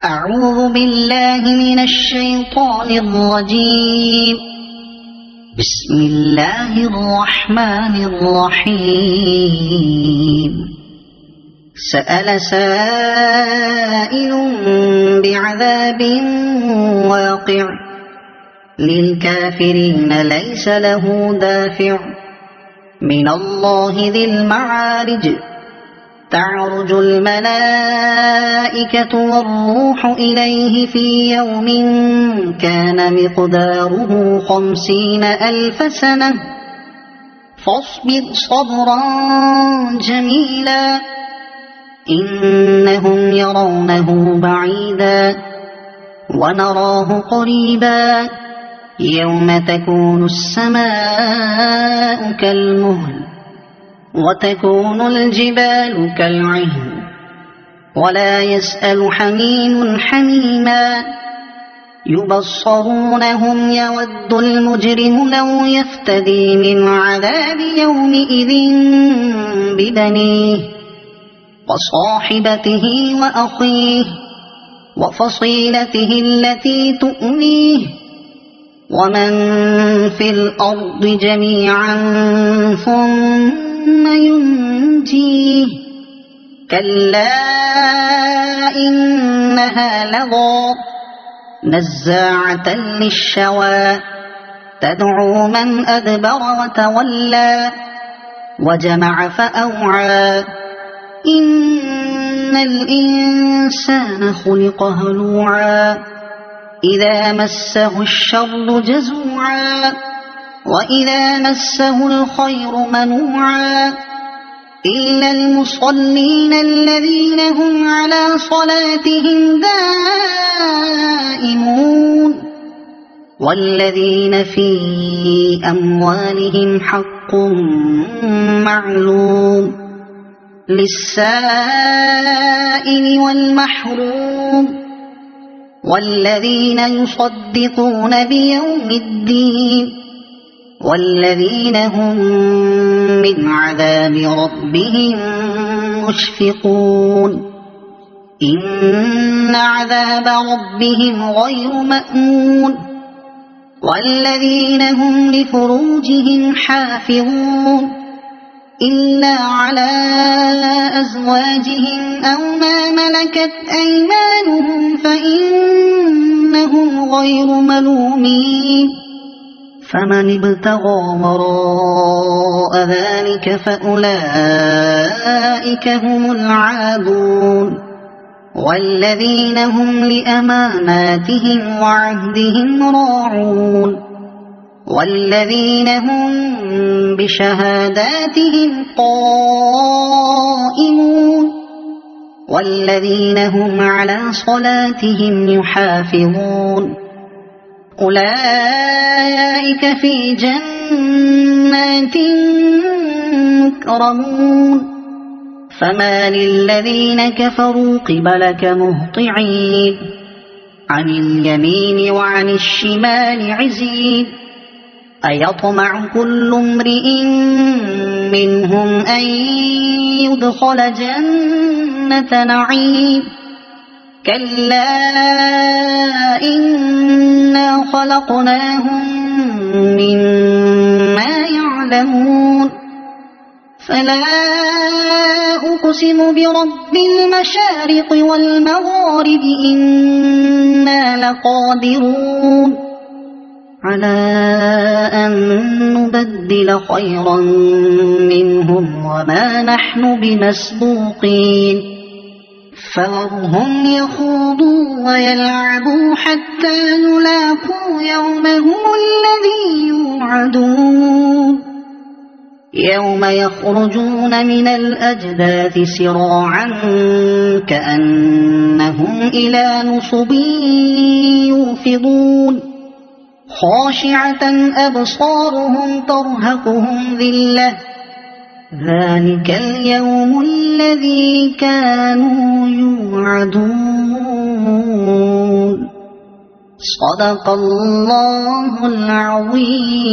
أعوذ بالله من الشيطان الرجيم. بسم الله الرحمن الرحيم. سأل سائل بعذاب واقع للكافرين ليس له دافع من الله ذي المعارج. تعرج الملائكة والروح إليه في يوم كان مقداره 50,000 سنة فاصبر صبرا جميلا إنهم يرونه بعيدا ونراه قريبا يوم تكون السماء كالمهل وتكون الجبال كالعهن ولا يسأل حميم حميما يبصرونهم يود المجرم لو يفتدي من عذاب يومئذ ببنيه وصاحبته وأخيه وفصيلته التي تؤويه ومن في الأرض جميعا ثم ينجيه كلا إنها لظى نزاعة للشوى تدعو من أدبر وتولى وجمع فأوعى إن الإنسان خلق هلوعا إذا مسه الشر جزوعا وإذا مسه الخير منوعا إلا المصلين الذين هم على صلاتهم دائمون والذين في أموالهم حق معلوم للسائل والمحروم والذين يصدقون بيوم الدين والذين هم من عذاب ربهم مشفقون إن عذاب ربهم غير مأمون والذين هم لفروجهم حافظون إلا على أزواجهم أو ما ملكت أيمانهم فإنهم غير ملومين فمن ابتغى وراء ذلك فأولئك هم العادون والذين هم لأماناتهم وعهدهم راعون والذين هم بشهاداتهم قائمون والذين هم على صلاتهم يحافظون أولئك في جنات مكرمون فما للذين كفروا قبلك مهطعين عن اليمين وعن الشمال عزين أيطمع كل امرئ منهم أن يدخل جنة نعيم كلا إنا خلقناهم مما يعلمون فلا أقسم برب المشارق والمغارب إنا لقادرون على أن نبدل خيرا منهم وما نحن بمسبوقين فذرهم يخوضوا ويلعبوا حتى يلاقوا يومهم الذي يوعدون يوم يخرجون من الأجداث سراعا كأنهم إلى نصب يوفضون خاشعة أبصارهم ترهقهم ذلة ذلك اليوم الذي كانوا يوعدون صدق الله العظيم.